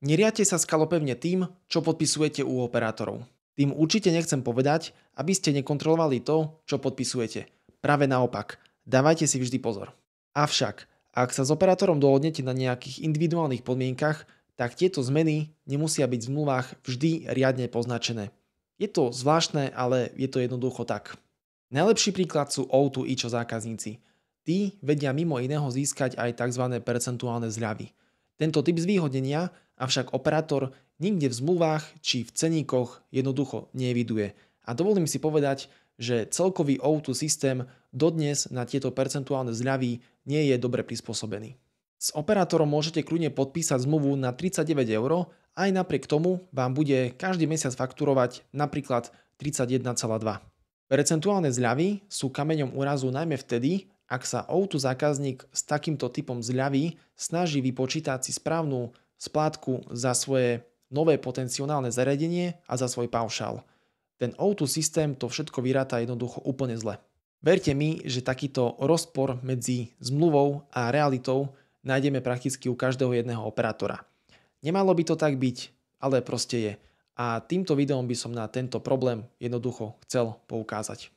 Neriate sa skalopevne tým, čo podpisujete u operátorov. Tým určite nechcem povedať, aby ste nekontrolovali to, čo podpisujete. Práve naopak, dávajte si vždy pozor. Avšak, ak sa s operátorom dohodnete na nejakých individuálnych podmienkach, tak tieto zmeny nemusia byť v zmluvách vždy riadne poznačené. Je to zvláštne, ale je to jednoducho tak. Najlepší príklad sú O2 iČo zákazníci. Tí vedia mimo iného získať aj tzv. Percentuálne zľavy. Tento typ zvýhodnenia avšak operátor nikde v zmluvách či v ceníkoch jednoducho neeviduje. A dovolím si povedať, že celkový O2 systém dodnes na tieto percentuálne zľavy nie je dobre prispôsobený. S operátorom môžete kľudne podpísať zmluvu na 39 eur, aj napriek tomu vám bude každý mesiac fakturovať napríklad 31,2. Percentuálne zľavy sú kameňom úrazu najmä vtedy, ak sa O2 zákazník s takýmto typom zľavy snaží vypočítať si správnu splátku za svoje nové potenciálne zariadenie a za svoj paušál. Ten O2 systém to všetko vyráta jednoducho úplne zle. Verte mi, že takýto rozpor medzi zmluvou a realitou nájdeme prakticky u každého jedného operátora. Nemalo by to tak byť, ale proste je. A týmto videom by som na tento problém jednoducho chcel poukázať.